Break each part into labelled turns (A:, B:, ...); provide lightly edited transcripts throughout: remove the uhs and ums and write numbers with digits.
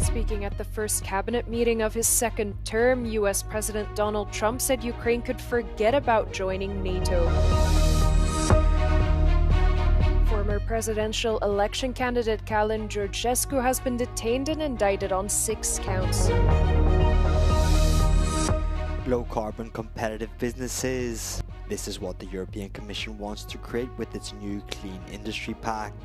A: Speaking at the first cabinet meeting of his second term, US President Donald Trump said Ukraine could forget about joining NATO. Former presidential election candidate Calin Georgescu has been detained and indicted on 6 counts.
B: Low-carbon competitive businesses. This is what the European Commission wants to create with its new Clean Industry Pact.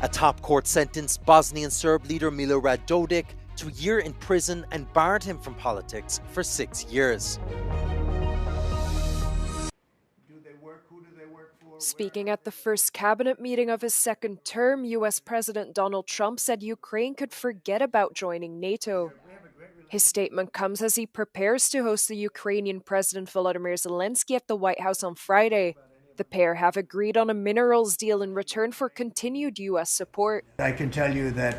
C: A top court sentenced Bosnian Serb leader Milorad Dodik to a year in prison and barred him from politics for 6 years.
A: Speaking at the first cabinet meeting of his second term, US President Donald Trump said Ukraine could forget about joining NATO. His statement comes as he prepares to host the Ukrainian President Volodymyr Zelensky at the White House on Friday. The pair have agreed on a minerals deal in return for continued US support.
D: I can tell you that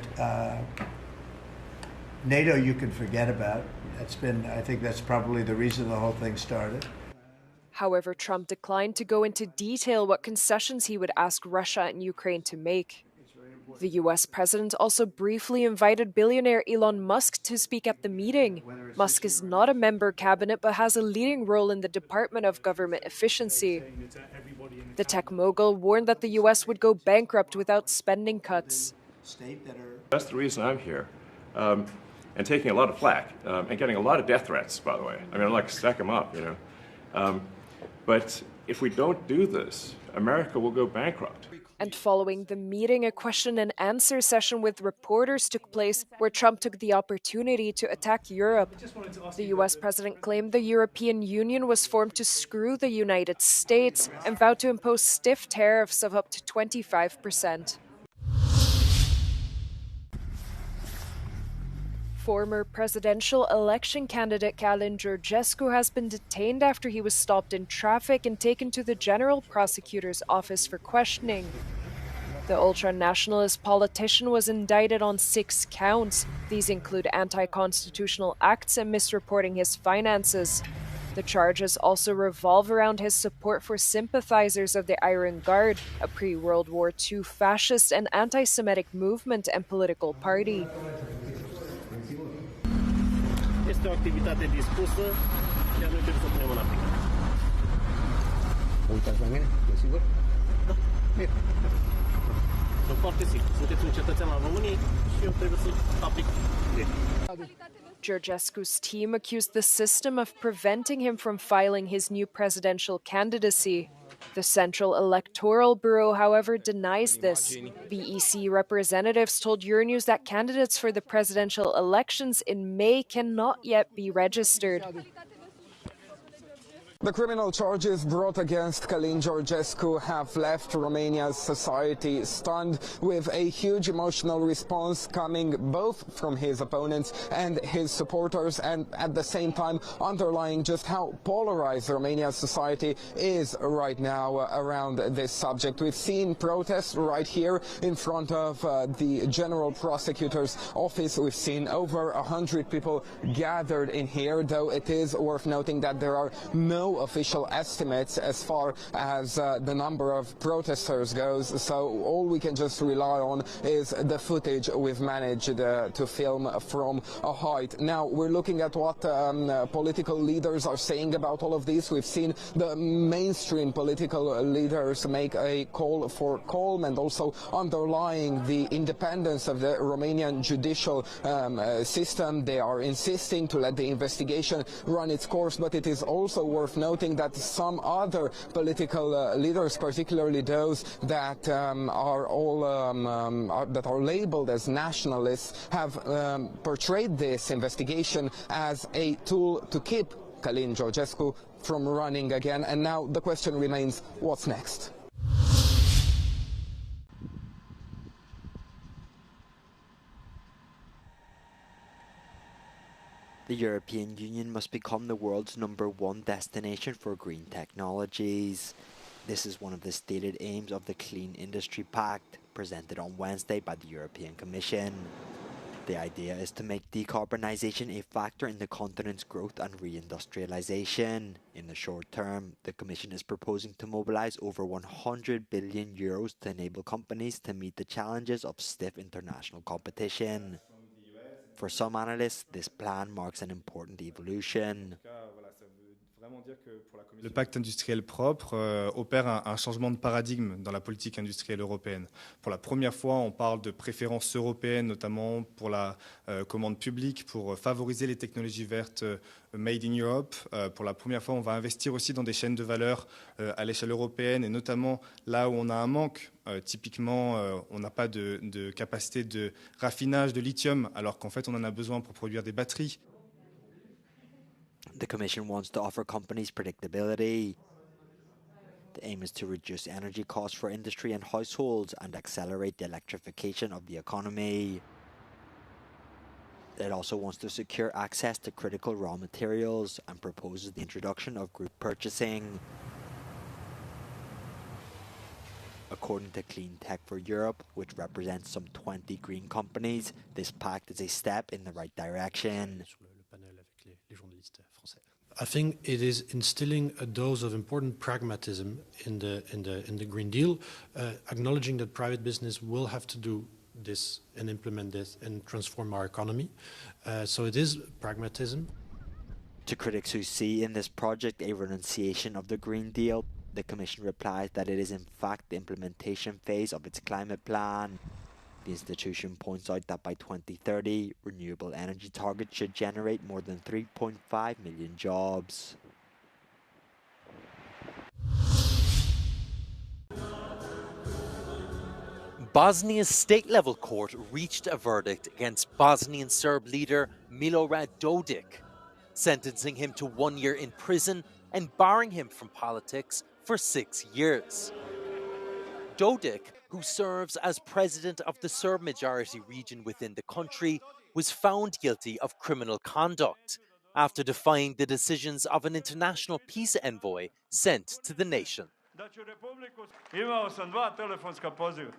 D: NATO you can forget about. I think that's probably the reason the whole thing started.
A: However, Trump declined to go into detail what concessions he would ask Russia and Ukraine to make. The US president also briefly invited billionaire Elon Musk to speak at the meeting. Musk is not a member cabinet but has a leading role in the Department of Government Efficiency. The tech mogul warned that the US would go bankrupt without spending cuts.
E: That's the reason I'm here, and taking a lot of flack, and getting a lot of death threats, by the way. I mean, I'd like to stack them up, you know. But if we don't do this, America will go bankrupt.
A: And following the meeting, a question and answer session with reporters took place where Trump took the opportunity to attack Europe. The US president claimed the European Union was formed to screw the United States and vowed to impose stiff tariffs of up to 25%. Former presidential election candidate Calin Georgescu has been detained after he was stopped in traffic and taken to the General Prosecutor's office for questioning. The ultra-nationalist politician was indicted on 6 counts. These include anti-constitutional acts and misreporting his finances. The charges also revolve around his support for sympathizers of the Iron Guard, a pre-World War II fascist and anti-Semitic movement and political party.
F: Este o activitate dispusă, iar noi trebuie să o punem în aplicare.
G: Uitați la mine, e sigur?
F: Da. Bine. Sunt foarte sigur. Sunteți un cetățean al României și eu trebuie să aplic legea.
A: Georgescu's team accused the system of preventing him from filing his new presidential candidacy. The Central Electoral Bureau, however, denies this. BEC representatives told Euronews that candidates for the presidential elections in May cannot yet be registered.
H: The criminal charges brought against Calin Georgescu have left Romania's society stunned, with a huge emotional response coming both from his opponents and his supporters, and at the same time underlying just how polarized Romania's society is right now around this subject. We've seen protests right here in front of the General Prosecutor's office. We've seen over 100 people gathered in here, though it is worth noting that there are no official estimates as far as the number of protesters goes, so all we can just rely on is the footage we've managed to film from a height. Now we're looking at what political leaders are saying about all of this. We've seen the mainstream political leaders make a call for calm and also underlying the independence of the Romanian judicial system. They are insisting to let the investigation run its course, but it is also worth noting that some other political leaders, particularly those that are labeled as nationalists, have portrayed this investigation as a tool to keep Calin Georgescu from running again. And now the question remains, what's next?
B: The European Union must become the world's #1 destination for green technologies. This is one of the stated aims of the Clean Industry Pact, presented on Wednesday by the European Commission. The idea is to make decarbonisation a factor in the continent's growth and reindustrialisation. In the short term, the Commission is proposing to mobilise over €100 billion to enable companies to meet the challenges of stiff international competition. For some analysts, this plan marks an important evolution.
G: Le pacte industriel propre opère un changement de paradigme dans la politique industrielle européenne. Pour la première fois, on parle de préférences européennes, notamment pour la commande publique, pour favoriser les technologies vertes made in Europe. Pour la première fois, on va investir aussi dans des chaînes de valeur à l'échelle européenne, et notamment là où on a un manque. Typiquement, on n'a pas de capacité de raffinage de lithium, alors qu'en fait, on en a besoin pour produire des batteries.
B: The Commission wants to offer companies predictability. The aim is to reduce energy costs for industry and households and accelerate the electrification of the economy. It also wants to secure access to critical raw materials and proposes the introduction of group purchasing. According to Clean Tech for Europe, which represents some 20 green companies, this pact is a step in the right direction.
I: I think it is instilling a dose of important pragmatism in the Green Deal, acknowledging that private business will have to do this and implement this and transform our economy. So it is pragmatism.
B: To critics who see in this project a renunciation of the Green Deal, the Commission replies that it is in fact the implementation phase of its climate plan. The institution points out that by 2030, renewable energy targets should generate more than 3.5 million jobs.
C: Bosnia's state-level court reached a verdict against Bosnian Serb leader Milorad Dodik, sentencing him to 1 year in prison and barring him from politics for 6 years. Dodik, who serves as president of the Serb-majority region within the country, was found guilty of criminal conduct after defying the decisions of an international peace envoy sent to the nation.
J: Imao sam 2 telefonska poziva.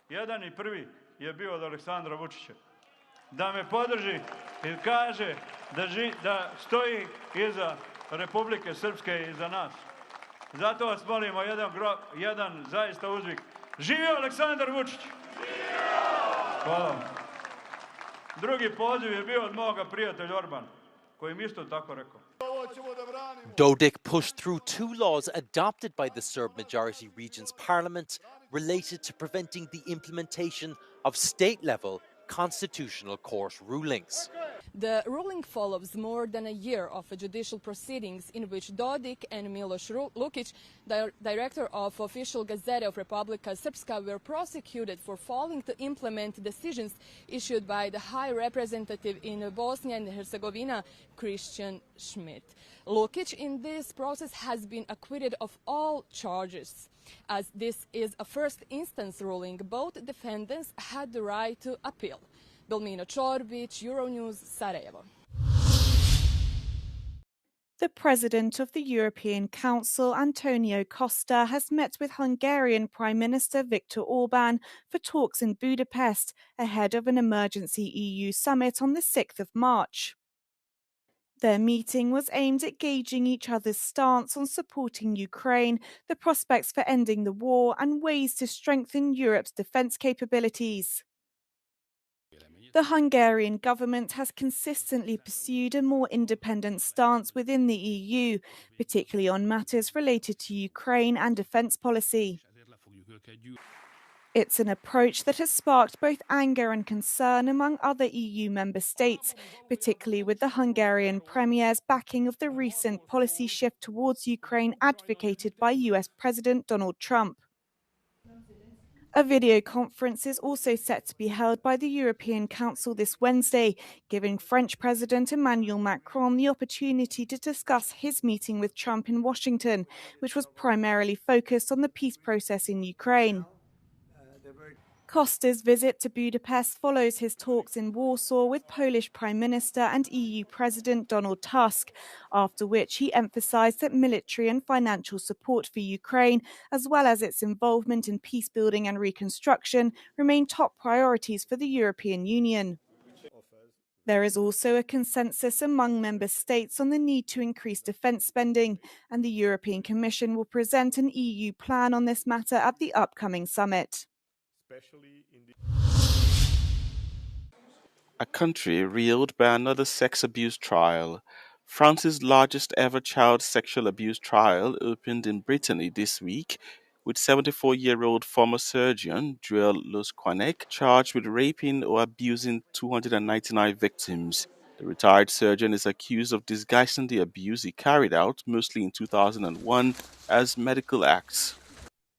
J: Jedan I prvi je bio od Aleksandra Vučića. Da me podrži I kaže da stoji iza Republike Srpske I iza nas. Zato vas molimo jedan zaista uzvik. Živio Aleksandar Vučić! Hvala. Drugi poziv je bio od moga prijatelja Orbana, koji mi isto tako rekao.
C: Dodik pushed through 2 laws adopted by the Serb-majority region's parliament related to preventing the implementation of state-level constitutional court rulings.
K: The ruling follows more than a year of judicial proceedings in which Dodik and Miloš Lukic, director of official Gazette of Republika Srpska, were prosecuted for failing to implement decisions issued by the High Representative in Bosnia and Herzegovina, Christian Schmidt. Lukic in this process has been acquitted of all charges. As this is a first instance ruling, both defendants had the right to appeal. Belmina Čorbić, Euronews, Sarajevo.
L: The President of the European Council, Antonio Costa, has met with Hungarian Prime Minister Viktor Orbán for talks in Budapest ahead of an emergency EU summit on the 6th of March. Their meeting was aimed at gauging each other's stance on supporting Ukraine, the prospects for ending the war, and ways to strengthen Europe's defence capabilities. The Hungarian government has consistently pursued a more independent stance within the EU, particularly on matters related to Ukraine and defence policy. It's an approach that has sparked both anger and concern among other EU member states, particularly with the Hungarian Premier's backing of the recent policy shift towards Ukraine advocated by US President Donald Trump. A video conference is also set to be held by the European Council this Wednesday, giving French President Emmanuel Macron the opportunity to discuss his meeting with Trump in Washington, which was primarily focused on the peace process in Ukraine. Costa's visit to Budapest follows his talks in Warsaw with Polish Prime Minister and EU President Donald Tusk, after which he emphasised that military and financial support for Ukraine, as well as its involvement in peace building and reconstruction, remain top priorities for the European Union. There is also a consensus among member states on the need to increase defence spending, and the European Commission will present an EU plan on this matter at the upcoming summit.
M: A country reeled by another sex abuse trial. France's largest ever child sexual abuse trial opened in Brittany this week, with 74-year-old former surgeon Joël Losquanek charged with raping or abusing 299 victims. The retired surgeon is accused of disguising the abuse he carried out, mostly in 2001, as medical acts.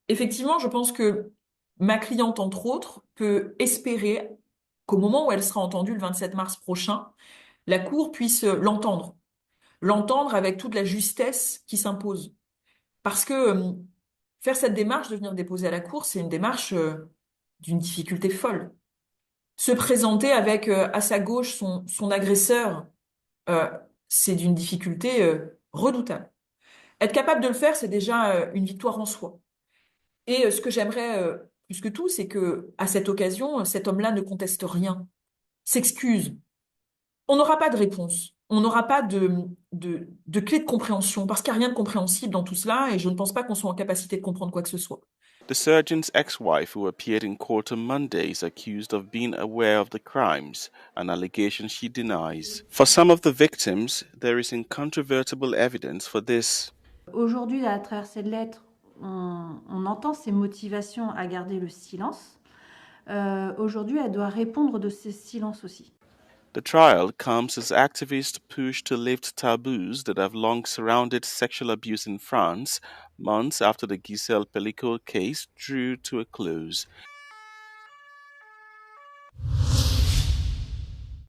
N: Effectivement, je pense que ma cliente, entre autres, peut espérer qu'au moment où elle sera entendue le 27 mars prochain, la Cour puisse l'entendre avec toute la justesse qui s'impose. Parce que faire cette démarche de venir déposer à la Cour, c'est une démarche d'une difficulté folle. Se présenter avec à sa gauche son agresseur, c'est d'une difficulté redoutable. Être capable de le faire, c'est déjà une victoire en soi. Et ce que j'aimerais plus que tout, c'est que à cette occasion, cet homme-là ne conteste rien, s'excuse. On n'aura pas de réponse, on n'aura pas de clé de compréhension, parce qu'il n'y a rien de compréhensible dans tout cela, et je ne pense pas qu'on soit en capacité de comprendre quoi que ce soit.
M: The surgeon's ex-wife, who appeared in court on Monday, is accused of being aware of the crimes, an allegation she denies. For some of the victims, there is incontrovertible evidence for this.
O: Aujourd'hui, à travers cette lettre, on entend ses motivations à garder le silence. Aujourd'hui, elle doit répondre de ce silence aussi.
M: The trial comes as activists push to lift taboos that have long surrounded sexual abuse in France, months after the Gisèle Pelicot case drew to a close.